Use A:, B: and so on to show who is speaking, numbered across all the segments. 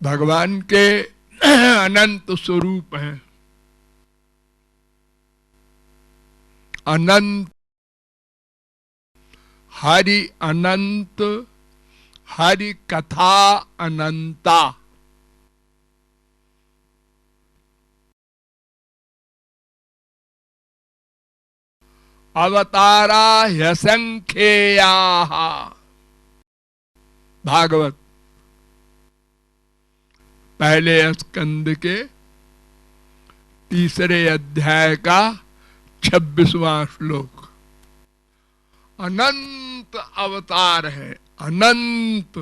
A: भगवान के अनंत स्वरूप हैं। अनंत, हरि अनंत, हरि कथा अनंता। अवतारा ह्यसंख्येया। भागवत पहले स्कंद के तीसरे अध्याय का 26वां श्लोक। अनंत अवतार है, अनंत।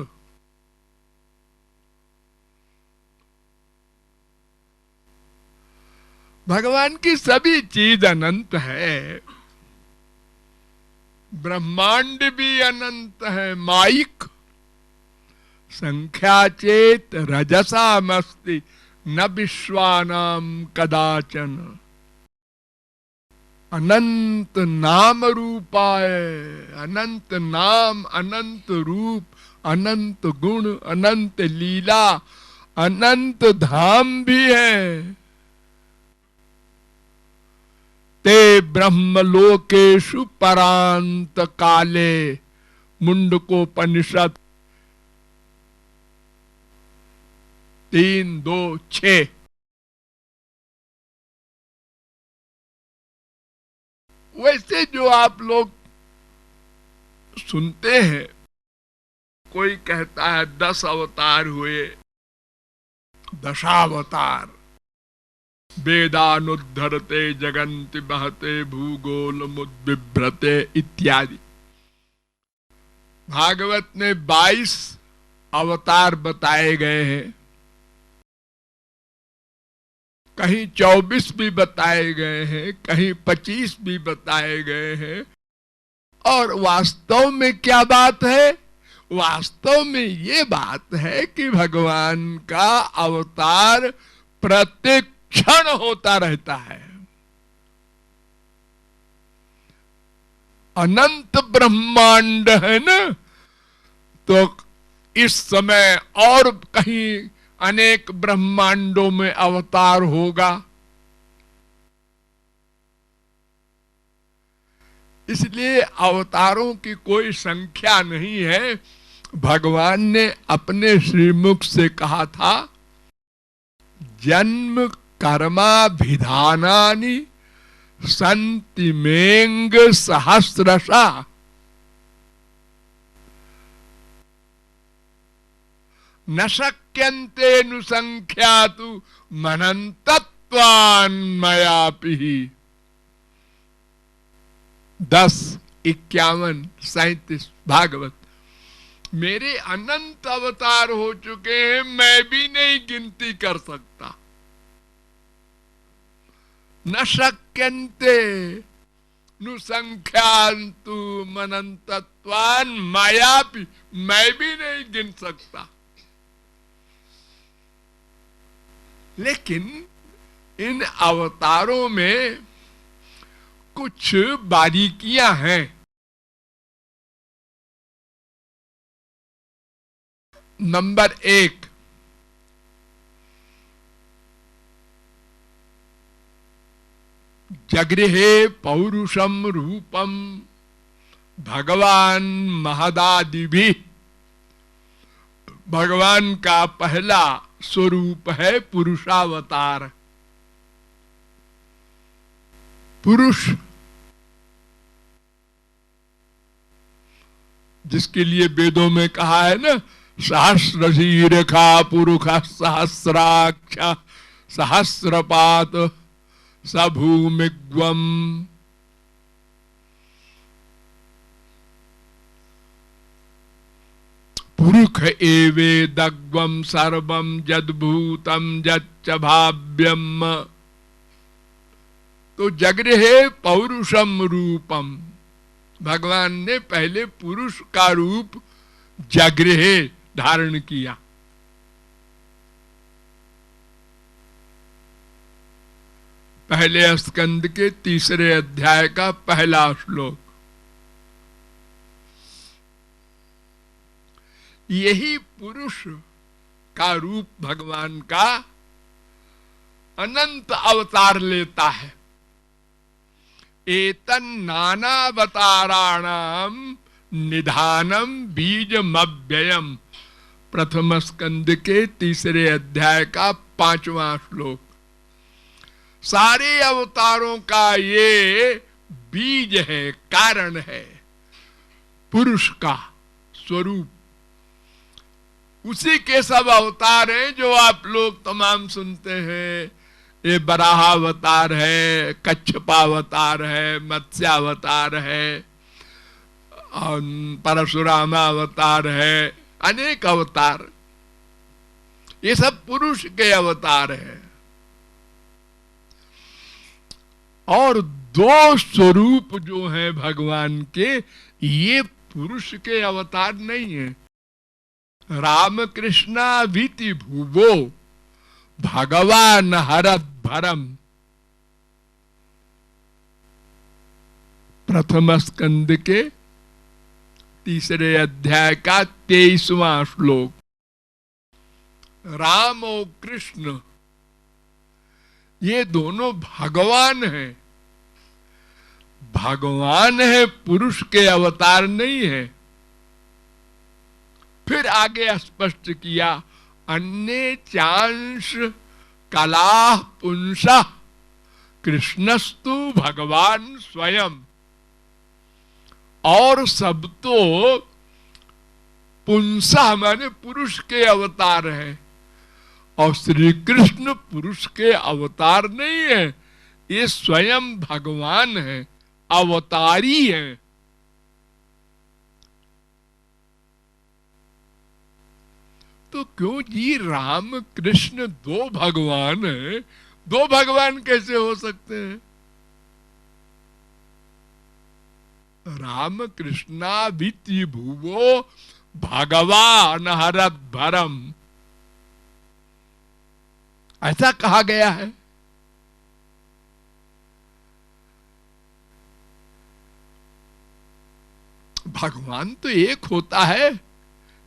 A: भगवान की सभी चीज अनंत है। ब्रह्मांड भी अनंत है, माइक। संख्या चेत रजसामस्ति न विश्वानाम कदाचन। अनंत नाम रूपाय, अनंत नाम, अनंत रूप, अनंत गुण, अनंत लीला, अनंत धाम भी है। ते ब्रह्मलोकेषु परांत काले, मुंडकोपनिषद 3:2-6। वैसे जो आप लोग सुनते हैं, कोई कहता है 10 अवतार हुए, दशावतार। वेदानुद्धरते जगन्ति बहते भूगोलमुद्बिभ्रते इत्यादि। भागवत में 22 अवतार बताए गए हैं, कहीं 24 भी बताए गए हैं, कहीं 25 भी बताए गए हैं। और वास्तव में क्या बात है? वास्तव में ये बात है कि भगवान का अवतार प्रत्येक क्षण होता रहता है। अनंत ब्रह्मांड है ना, तो इस समय और कहीं अनेक ब्रह्मांडों में अवतार होगा। इसलिए अवतारों की कोई संख्या नहीं है। भगवान ने अपने श्रीमुख से कहा था, जन्म कर्माभिधानानि सन्ति मेंग सहस्रशा। न शक्यन्ते नुसंख्यातु मनन्तत्वान् मयापि। 10, 51, 37 भागवत। मेरे अनंत अवतार हो चुके हैं, मैं भी नहीं गिनती कर सकता। न शक्यन्ते नुसंख्यान्तु मनन्तत्वान् मयापि, मैं भी नहीं गिन सकता। लेकिन इन अवतारों में कुछ बारीकियां हैं। नंबर 1, जगृहे पौरुषम रूपम भगवान महदादिभिः। भगवान का पहला स्वरूप है पुरुषावतार। पुरुष, जिसके लिए वेदों में कहा है ना, सहस्रशीर्षा पुरुष सहस्राक्ष सहस्रपात सभूमिग्वम। पुरुष एवेदग्वम सर्वम जद्भूतम जच्च भाव्यम। तो जगृहे पौरुषम रूपम, भगवान ने पहले पुरुष का रूप जगृहे धारण किया। पहले स्कंद के तीसरे अध्याय का पहला श्लोक। यही पुरुष का रूप भगवान का अनंत अवतार लेता है। एतन नानावताराणाम निधानम बीजमव्ययम, प्रथम स्कंद के 3 अध्याय का 5वां श्लोक। सारे अवतारों का ये बीज है, कारण है, पुरुष का स्वरूप। उसी के सब अवतार हैं जो आप लोग तमाम सुनते हैं। ये बराहावतार है, कच्छपावतार है, मत्स्यावतार है, परशुरामावतार है, अनेक अवतार, ये सब पुरुष के अवतार हैं। और 2 स्वरूप जो हैं भगवान के, ये पुरुष के अवतार नहीं है। राम कृष्णा वीति भुवो भगवान हरत भरम, प्रथम स्कंद के 3 अध्याय का 23वां श्लोक। राम और कृष्ण ये दोनों भगवान हैं। भगवान है, पुरुष के अवतार नहीं है। फिर आगे स्पष्ट किया, अन्य चांश कला पुंसा कृष्णस्तु भगवान स्वयं। और सब तो पुंसा माने पुरुष के अवतार हैं, और श्री कृष्ण पुरुष के अवतार नहीं है, ये स्वयं भगवान है, अवतारी है। तो क्यों जी राम कृष्ण 2 भगवान हैं? 2 भगवान कैसे हो सकते हैं? राम कृष्णा विति भुवो भगवान हरत भरम, ऐसा कहा गया है। भगवान तो एक होता है।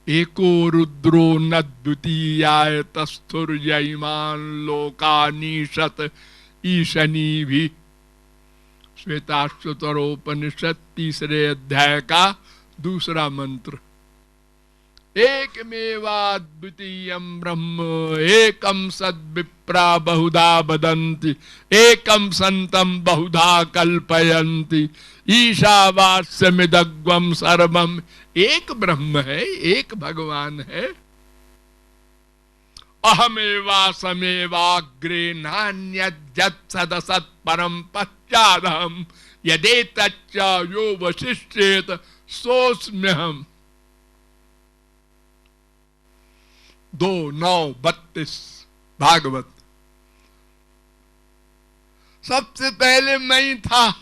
A: एको रुद्रो न द्वितीयाय तस्थुर्यमान लोकानीशत ईशनी भी, श्वेताश्वतरोपनिषद 3 अध्याय का 2 मंत्र। एकमेवाद्वितीयं ब्रह्म एकम सद्विप्रा बहुधा वदन्ति, एकम संतम बहुधा कल्पयन्ति, ईशावास्यमिदग्वम सर्वम। एक ब्रह्म है, एक भगवान है। अहमेवा समेवाग्रे नान्यद्यत् सदसत् परम पश्चादहम् यदेतच्च यो वशिष्येत सोऽस्म्यहम्। 2:9-32 भागवत। सबसे पहले मैं ही था।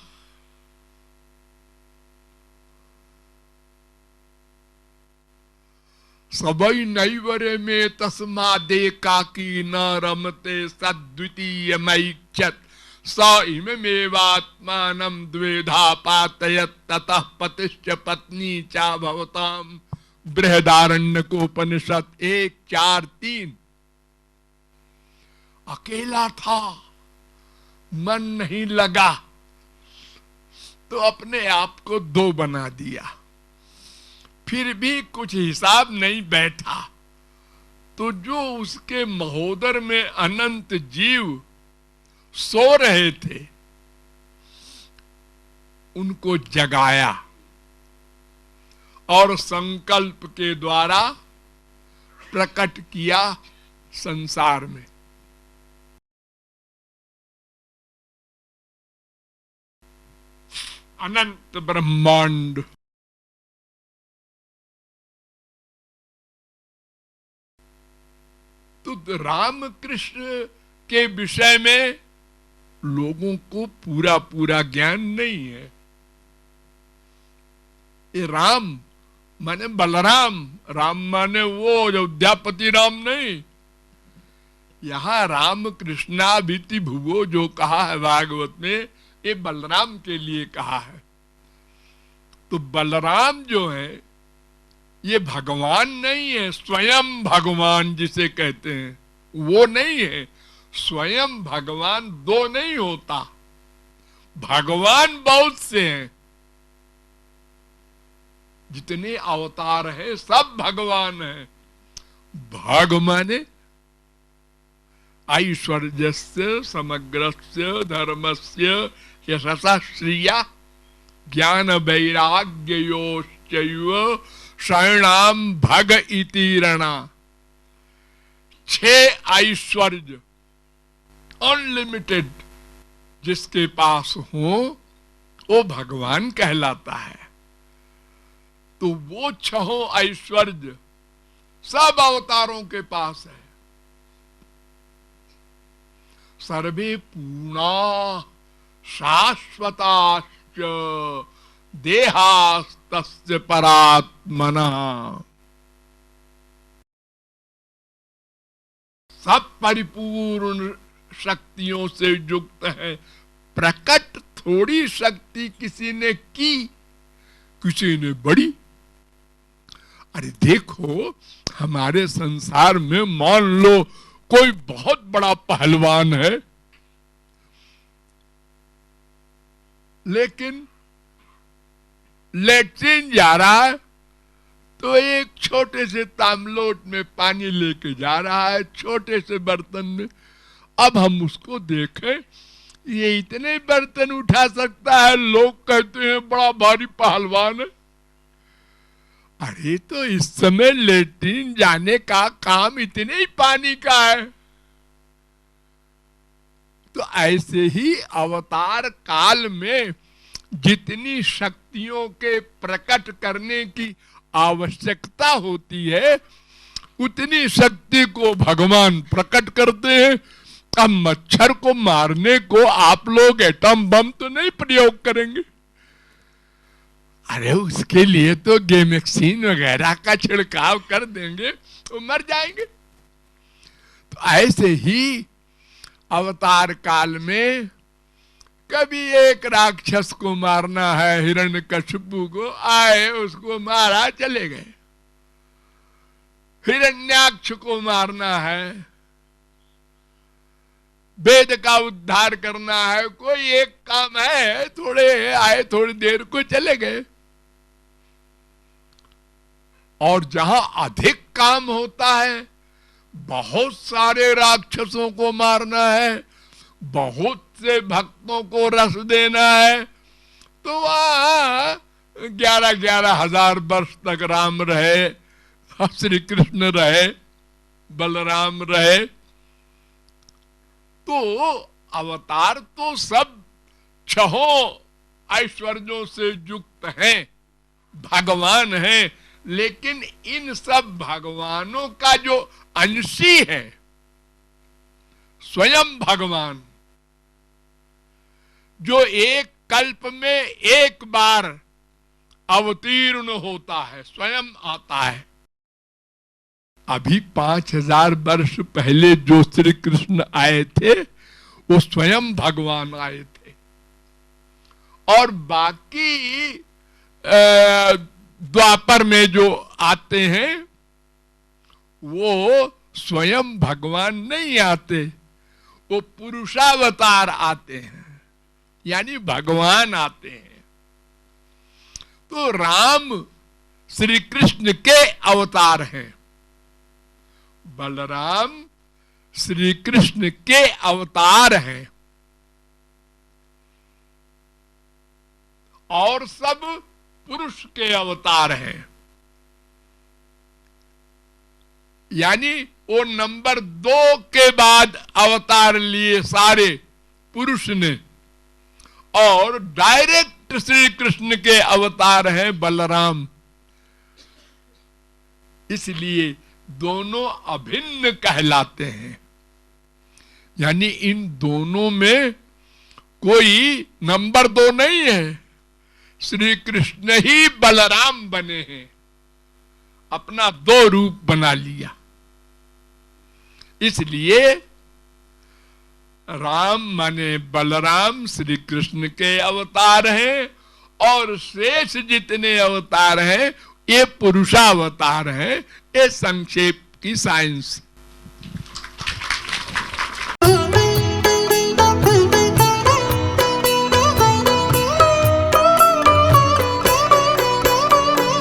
A: सबई नैवरे में तस्मादे काकी न रमते सद्वितीय मैक्षत, स इमेवात्मानं द्वेधा पातयत् ततः पतिश्च पत्नी चा भवताम। बृहदारण्यकोपनिषद 1:4-3। अकेला था, मन नहीं लगा, तो अपने आप को 2 बना दिया। फिर भी कुछ हिसाब नहीं बैठा, तो जो उसके महोदर में अनंत जीव सो रहे थे, उनको जगाया और संकल्प के द्वारा प्रकट किया संसार में। अनंत ब्रह्मांड। तो राम कृष्ण के विषय में लोगों को पूरा पूरा ज्ञान नहीं है। ये राम माने बलराम, राम माने वो अयोध्यापति राम नहीं। यहां राम कृष्णा बीति भुवो जो कहा है भागवत में, ये बलराम के लिए कहा है। तो बलराम जो है ये भगवान नहीं है, स्वयं भगवान जिसे कहते हैं वो नहीं है। स्वयं भगवान दो नहीं होता, भगवान बहुत से हैं। जितने अवतार है सब भगवान है। भग माने ऐश्वर्यस्य समग्रस्य धर्मस्य यशसा श्रिया ज्ञान वैराग्योश्चैव शरणाम भग इति रणा। 6 ऐश्वर्य अनलिमिटेड जिसके पास हो वो भगवान कहलाता है। तो वो 6 ऐश्वर्य सब अवतारों के पास है। सर्वे पूर्णा शाश्वताश्च देहास्तस्य परात्मनः। सब परिपूर्ण शक्तियों से युक्त है। प्रकट थोड़ी शक्ति किसी ने की, किसी ने बड़ी। अरे देखो, हमारे संसार में मान लो कोई बहुत बड़ा पहलवान है, लेकिन लैट्रिन जा रहा है तो एक छोटे से तामलोट में पानी लेके जा रहा है, छोटे से बर्तन में। अब हम उसको देखें, ये इतने बर्तन उठा सकता है, लोग कहते हैं बड़ा भारी पहलवान है। अरे तो इस समय लैट्रिन जाने का काम इतने ही पानी का है। तो ऐसे ही अवतार काल में जितनी शक्तियों के प्रकट करने की आवश्यकता होती है, उतनी शक्ति को भगवान प्रकट करते हैं। अब मच्छर को मारने को आप लोग एटम बम तो नहीं प्रयोग करेंगे। अरे उसके लिए तो गेमेक्सिन वगैरह का छिड़काव कर देंगे तो मर जाएंगे। तो ऐसे ही अवतार काल में कभी एक राक्षस को मारना है, हिरण्यकशिपु को, आए उसको मारा चले गए। हिरण्याक्ष को मारना है, वेद का उद्धार करना है, कोई एक काम है, थोड़े आए थोड़ी देर को चले गए। और जहां अधिक काम होता है, बहुत सारे राक्षसों को मारना है, बहुत से भक्तों को रस देना है, तो वहां 11,000 वर्ष तक राम रहे, श्री कृष्ण रहे, बलराम रहे। तो अवतार तो सब 6 ऐश्वर्यों से युक्त हैं, भगवान हैं। लेकिन इन सब भगवानों का जो अंशी है स्वयं भगवान, जो एक कल्प में एक बार अवतीर्ण होता है, स्वयं आता है। अभी 5,000 वर्ष पहले जो श्री कृष्ण आए थे वो स्वयं भगवान आए थे। और बाकी द्वापर में जो आते हैं वो स्वयं भगवान नहीं आते, वो पुरुषावतार आते हैं, यानी भगवान आते हैं। तो राम श्री कृष्ण के अवतार हैं, बलराम श्री कृष्ण के अवतार हैं, और सब पुरुष के अवतार हैं। यानी वो नंबर 2 के बाद अवतार लिए सारे पुरुष ने, और डायरेक्ट श्री कृष्ण के अवतार हैं बलराम। इसलिए दोनों अभिन्न कहलाते हैं। यानी इन दोनों में कोई नंबर 2 नहीं है, श्री कृष्ण ही बलराम बने हैं, अपना 2 रूप बना लिया। इसलिए राम माने बलराम श्री कृष्ण के अवतार हैं, और शेष जितने अवतार हैं ये पुरुषावतार है। ये संक्षेप की साइंस।